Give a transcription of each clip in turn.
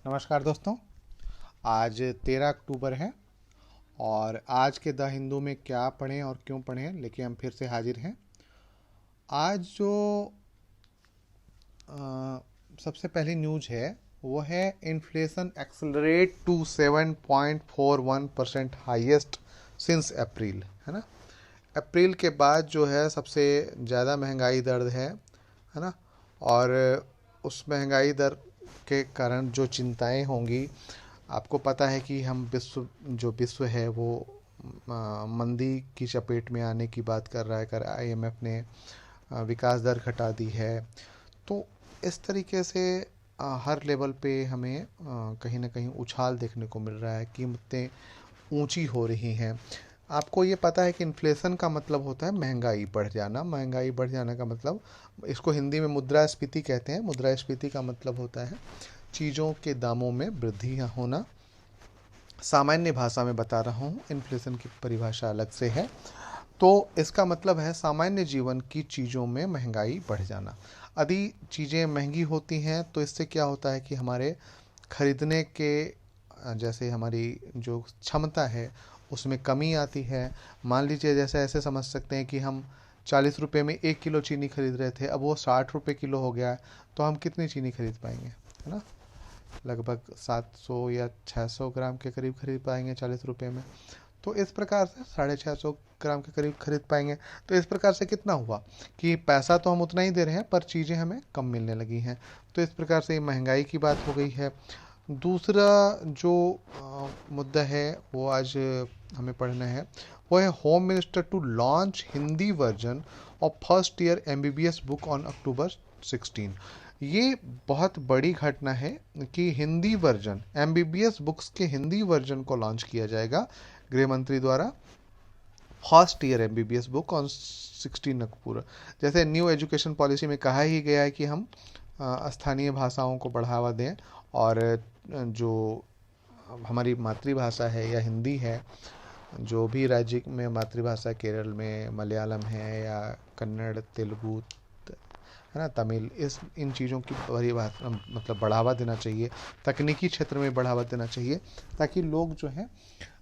नमस्कार दोस्तों। आज 13 अक्टूबर है और आज के द हिंदू में क्या पढ़ें और क्यों पढ़ें लेके हम फिर से हाजिर हैं। आज जो सबसे पहली न्यूज है वो है inflation accelerate to 7.41% highest since April, है ना। अप्रैल के बाद जो है सबसे ज़्यादा महंगाई दर है ना। और उस महंगाई दर के कारण जो चिंताएं होंगी, आपको पता है कि हम विश्व है वो मंदी की चपेट में आने की बात कर रहा है। कर आईएमएफ ने विकास दर घटा दी है। तो इस तरीके से हर लेवल पे हमें कहीं ना कहीं उछाल देखने को मिल रहा है, कीमतें ऊंची हो रही हैं। आपको ये पता है कि इन्फ्लेशन का मतलब होता है महंगाई बढ़ जाना। महंगाई बढ़ जाने का मतलब, इसको हिंदी में मुद्रास्फीति कहते हैं। मुद्रास्फीति का मतलब होता है चीज़ों के दामों में वृद्धि होना। सामान्य भाषा में बता रहा हूँ, इन्फ्लेशन की परिभाषा अलग से है। तो इसका मतलब है सामान्य जीवन की चीज़ों में महंगाई बढ़ जाना। यदि चीज़ें महंगी होती हैं तो इससे क्या होता है कि हमारे खरीदने के जैसे हमारी जो क्षमता है उसमें कमी आती है। मान लीजिए जैसे ऐसे समझ सकते हैं कि हम 40 रुपये में 1 किलो चीनी खरीद रहे थे, अब वो 60 रुपये किलो हो गया है, तो हम कितनी चीनी खरीद पाएंगे, है ना। लगभग 700 या 600 ग्राम के करीब खरीद पाएंगे 40 रुपये में। तो इस प्रकार से 650 ग्राम के करीब खरीद पाएंगे। तो इस प्रकार से कितना हुआ कि पैसा तो हम उतना ही दे रहे हैं पर चीज़ें हमें कम मिलने लगी हैं। तो इस प्रकार से महंगाई की बात हो गई है। दूसरा जो मुद्दा है वो आज हमें पढ़ना है, वो है home minister to launch Hindi version of first year MBBS book on October 16। ये बहुत बड़ी घटना है कि हिंदी वर्जन, एमबीबीएस बुक्स के हिंदी वर्जन को लॉन्च किया जाएगा गृह मंत्री द्वारा। First year MBBS book on 16 अक्टूबर। जैसे न्यू एजुकेशन पॉलिसी में कहा ही गया है कि हम स्थानीय भाषाओं को बढ़ावा दें और जो हमारी मातृभाषा है या हिंदी है, जो भी राज्य में मातृभाषा, केरल में मलयालम है या कन्नड़, तेलुगु, है ना, तमिल, इस इन चीज़ों की मतलब बढ़ावा देना चाहिए। तकनीकी क्षेत्र में बढ़ावा देना चाहिए ताकि लोग जो हैं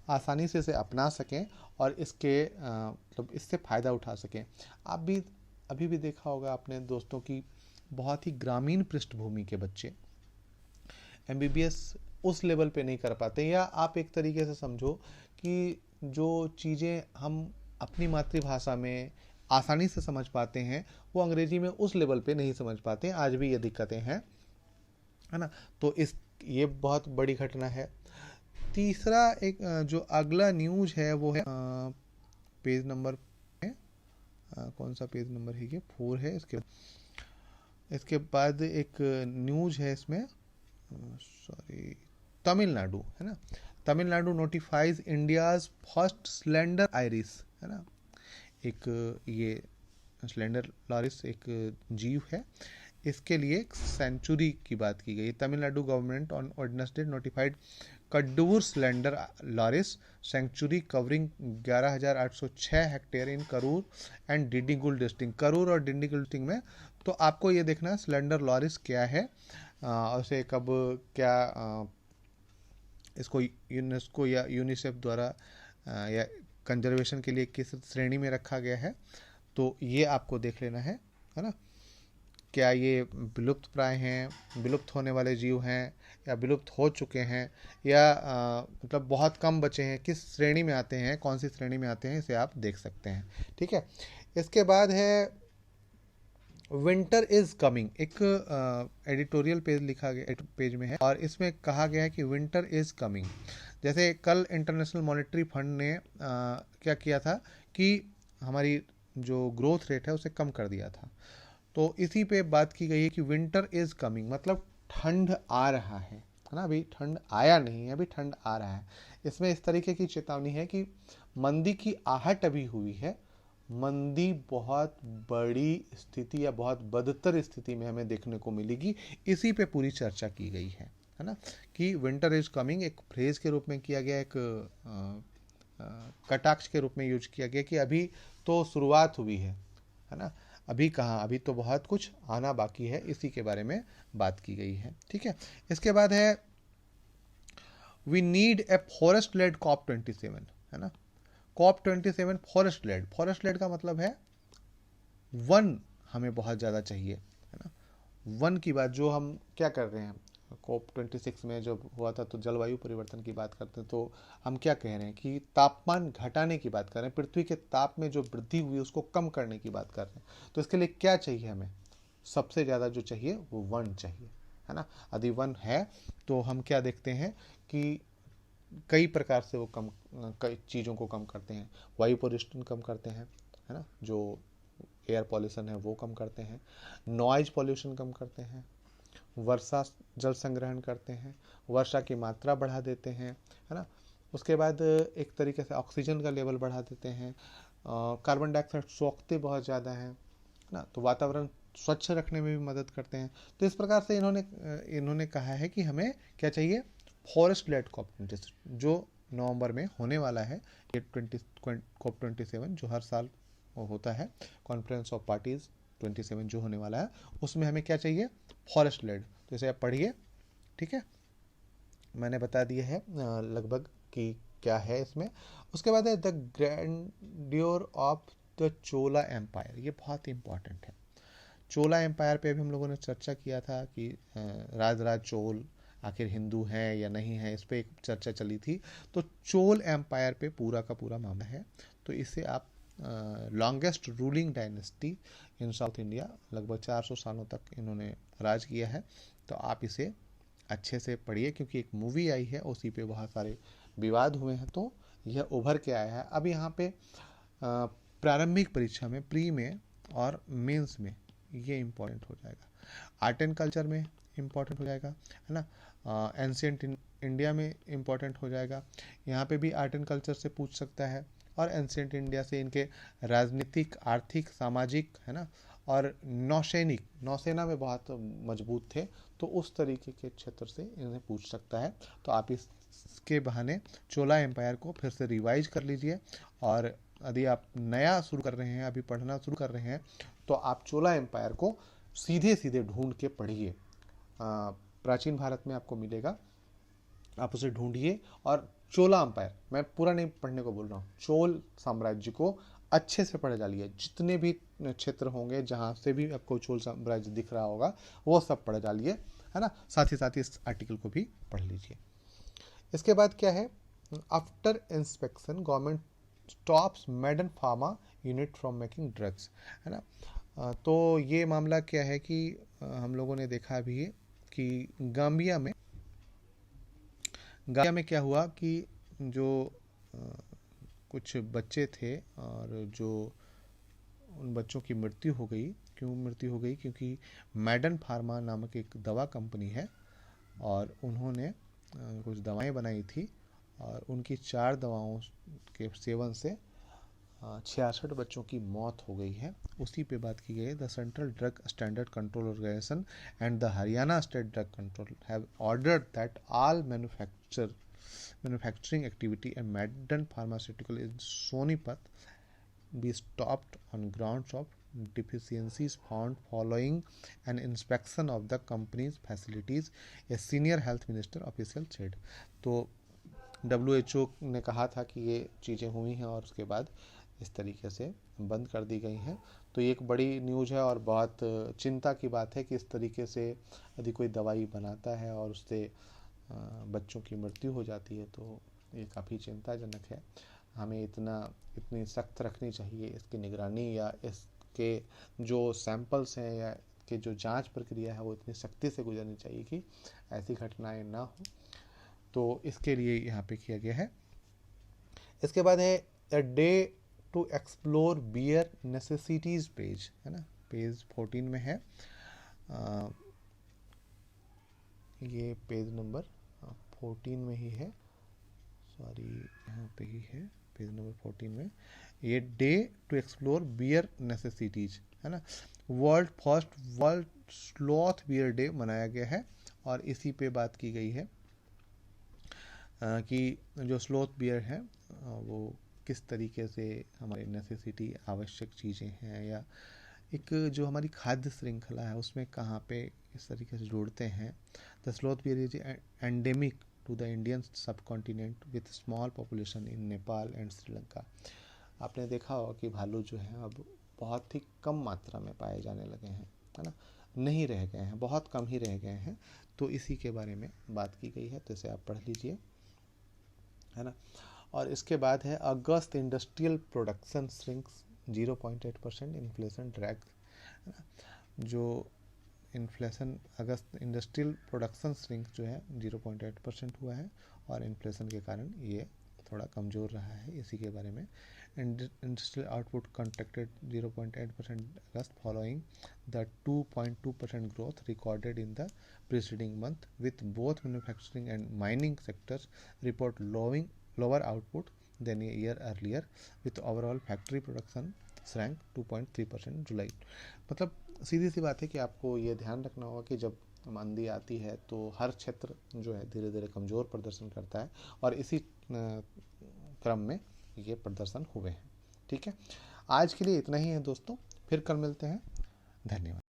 आसानी से इसे अपना सकें और इसके मतलब इससे फ़ायदा उठा सकें। आप भी अभी भी देखा होगा आपने दोस्तों की बहुत ही ग्रामीण पृष्ठभूमि के बच्चे एमबीबीएस उस लेवल पे नहीं कर पाते। या आप एक तरीके से समझो कि जो चीज़ें हम अपनी मातृभाषा में आसानी से समझ पाते हैं वो अंग्रेजी में उस लेवल पे नहीं समझ पाते। आज भी ये दिक्कतें हैं, है ना। तो इस ये बहुत बड़ी घटना है। तीसरा एक जो अगला न्यूज है वो है पेज नंबर है, कौन सा पेज नंबर है, ये 4 है। इसके बाद एक न्यूज है इसमें, सॉरी, तमिलनाडु, है ना। Tamil Nadu notifies India's first slender iris, है ना। एक ये स्लेंडर लॉरिस एक जीव है, इसके लिए एक सेंचुरी की बात की गई। Tamil Nadu government on Wednesday notified Kaddur slender loris sanctuary covering 11,806 hectare in Karur and Dindigul district. Karur और डिंडीगुल डिस्ट्रिक्ट में। तो आपको ये देखना है स्लेंडर लॉरिस क्या है, उसे कब क्या इसको यूनेस्को या यूनिसेफ द्वारा या कंजर्वेशन के लिए किस श्रेणी में रखा गया है, तो ये आपको देख लेना है ना। क्या ये विलुप्त प्राय हैं, विलुप्त होने वाले जीव हैं, या विलुप्त हो चुके हैं, या मतलब बहुत कम बचे हैं, किस श्रेणी में आते हैं, कौन सी श्रेणी में आते हैं, इसे आप देख सकते हैं। ठीक है। इसके बाद है विंटर इज कमिंग। एक एडिटोरियल पेज लिखा गया, पेज में है, और इसमें कहा गया है कि विंटर इज कमिंग। जैसे कल इंटरनेशनल मॉनेटरी फंड ने क्या किया था कि हमारी जो ग्रोथ रेट है उसे कम कर दिया था। तो इसी पे बात की गई है कि विंटर इज कमिंग मतलब ठंड आ रहा है ना। अभी ठंड आया नहीं है, अभी ठंड आ रहा है। इसमें इस तरीके की चेतावनी है कि मंदी की आहट अभी हुई है। मंदी बहुत बड़ी स्थिति या बहुत बदतर स्थिति में हमें देखने को मिलेगी। इसी पे पूरी चर्चा की गई है ना। कि विंटर इज कमिंग एक फ्रेज के रूप में किया गया, एक कटाक्ष के रूप में यूज किया गया कि अभी तो शुरुआत हुई है ना। अभी कहाँ, अभी तो बहुत कुछ आना बाकी है। इसी के बारे में बात की गई है। ठीक है। इसके बाद है we need a forest led COP27, है ना। COP27 फॉरेस्ट लेड का मतलब है वन हमें बहुत ज़्यादा चाहिए, है ना। वन की बात जो हम क्या कर रहे हैं, COP26 में जब हुआ था तो जलवायु परिवर्तन की बात करते हैं, तो हम क्या कह रहे हैं कि तापमान घटाने की बात कर रहे हैं, पृथ्वी के ताप में जो वृद्धि हुई उसको कम करने की बात कर रहे हैं। तो इसके लिए क्या चाहिए हमें, सबसे ज़्यादा जो चाहिए वो वन चाहिए, है ना। यदि वन है तो हम क्या देखते हैं कि कई प्रकार से वो कम, कई चीज़ों को कम करते हैं। वायु प्रदूषण कम करते हैं, है ना, जो एयर पॉल्यूशन है वो कम करते हैं, नॉइज पॉल्यूशन कम करते हैं, वर्षा जल संग्रहण करते हैं, वर्षा की मात्रा बढ़ा देते हैं, है ना। उसके बाद एक तरीके से ऑक्सीजन का लेवल बढ़ा देते हैं, कार्बन डाइऑक्साइड सोखते बहुत ज़्यादा हैं, है ना, तो वातावरण स्वच्छ रखने में भी मदद करते हैं। तो इस प्रकार से इन्होंने कहा है कि हमें क्या चाहिए, फॉरेस्ट लेड COP26 जो नवंबर में होने वाला है, ये COP27 जो हर साल होता है, कॉन्फ्रेंस ऑफ पार्टीज 27 जो होने वाला है, उसमें हमें क्या चाहिए, फॉरेस्ट लेड। तो इसे आप पढ़िए, ठीक है, मैंने बता दिया है लगभग कि क्या है इसमें। उसके बाद है the grandeur of the Chola empire, ये बहुत इंपॉर्टेंट है। चोला एम्पायर पे भी हम लोगों ने चर्चा किया था कि राजराज चोल आखिर हिंदू हैं या नहीं है, इस पर एक चर्चा चली थी। तो चोल एम्पायर पे पूरा का पूरा मामला है। तो इसे आप longest ruling dynasty in south India, लगभग 400 सालों तक इन्होंने राज किया है। तो आप इसे अच्छे से पढ़िए, क्योंकि एक मूवी आई है उसी पे बहुत सारे विवाद हुए हैं, तो यह उभर के आया है। अब यहाँ पे प्रारंभिक परीक्षा में, प्री में और मेंस में ये इम्पोर्टेंट हो जाएगा। आर्ट एंड कल्चर में इम्पोर्टेंट हो जाएगा, है ना। एंशियंट इंडिया में इम्पोर्टेंट हो जाएगा, यहाँ पे भी आर्ट एंड कल्चर से पूछ सकता है। और एंशियंट इंडिया से इनके राजनीतिक, आर्थिक, सामाजिक, है ना, और नौसैनिक, नौसेना में बहुत मजबूत थे, तो उस तरीके के क्षेत्र से इन्हें पूछ सकता है। तो आप इसके बहाने चोला एम्पायर को फिर से रिवाइज कर लीजिए। और यदि आप नया शुरू कर रहे हैं, अभी पढ़ना शुरू कर रहे हैं, तो आप चोला एम्पायर को सीधे सीधे ढूंढ के पढ़िए। प्राचीन भारत में आपको मिलेगा, आप उसे ढूंढिए। और चोला एम्पायर, मैं पूरा नहीं पढ़ने को बोल रहा हूँ, चोल साम्राज्य को अच्छे से पढ़ डालिए। जितने भी क्षेत्र होंगे जहाँ से भी आपको चोल साम्राज्य दिख रहा होगा वो सब पढ़ डालिए, है ना। साथ ही इस आर्टिकल को भी पढ़ लीजिए। इसके बाद क्या है, after inspection government stops Maiden pharma unit from making drugs, है ना। तो ये मामला क्या है कि हम लोगों ने देखा भी है कि गाम्बिया में क्या हुआ कि जो कुछ बच्चे थे, और जो उन बच्चों की मृत्यु हो गई। क्यों मृत्यु हो गई, क्योंकि मैडन फार्मा नामक एक दवा कंपनी है, और उन्होंने कुछ दवाएं बनाई थी, और उनकी 4 दवाओं के सेवन से 66 बच्चों की मौत हो गई है। उसी पे बात की गई है। The central drug standard control organisation and the Haryana state drug control have ordered that all manufacturing activity and Madden Pharmaceutical in Sonipat be stopped on grounds of deficiencies found following an inspection of the company's facilities, a senior health minister official said। तो WHO ने कहा था कि ये चीज़ें हुई हैं, और उसके बाद इस तरीके से बंद कर दी गई हैं। तो ये एक बड़ी न्यूज़ है, और बहुत चिंता की बात है कि इस तरीके से यदि कोई दवाई बनाता है और उससे बच्चों की मृत्यु हो जाती है, तो ये काफ़ी चिंताजनक है। हमें इतनी सख्त रखनी चाहिए इसकी निगरानी, या इसके जो सैंपल्स हैं या कि जो जांच प्रक्रिया है वो इतनी सख्ती से गुजरनी चाहिए कि ऐसी घटनाएं ना हो। तो इसके लिए यहाँ पे किया गया है। इसके बाद है a day to explore bare necessities page, है ना, पेज 14 में है। ये पेज नंबर 14 में ही है, सॉरी यहाँ पे ही है, पेज नंबर 14 में। ये day to explore bare necessities, है ना, वर्ल्ड स्लॉथ बियर डे मनाया गया है। और इसी पे बात की गई है कि जो स्लॉथ बियर है वो किस तरीके से हमारी नेसेसिटी, आवश्यक चीज़ें हैं, या एक जो हमारी खाद्य श्रृंखला है उसमें कहाँ पे इस तरीके से जोड़ते हैं। The sloth bear is endemic to the Indian subcontinent with small population in Nepal and Sri Lanka। आपने देखा होगा कि भालू जो है अब बहुत ही कम मात्रा में पाए जाने लगे हैं, है ना, नहीं रह गए हैं, बहुत कम ही रह गए हैं। तो इसी के बारे में बात की गई है, तो इसे आप पढ़ लीजिए, है ना। और इसके बाद है August industrial production shrinks 0.8%, inflation drag. जो inflation August industrial production shrink जो है 0.8% हुआ है और इन्फ्लेशन के कारण ये थोड़ा कमज़ोर रहा है, इसी के बारे में। Industrial output contracted 0.8% August following the 2.2% growth recorded in the preceding month, with both manufacturing and mining sectors report lower output than a year earlier, with overall factory production shrank 2.3% July. मतलब सीधी सी बात है कि आपको ये ध्यान रखना होगा कि जब मंदी आती है तो हर क्षेत्र जो है धीरे धीरे कमज़ोर प्रदर्शन करता है, और इसी क्रम में ये प्रदर्शन हुए हैं। ठीक है, आज के लिए इतना ही है दोस्तों, फिर कल मिलते हैं, धन्यवाद।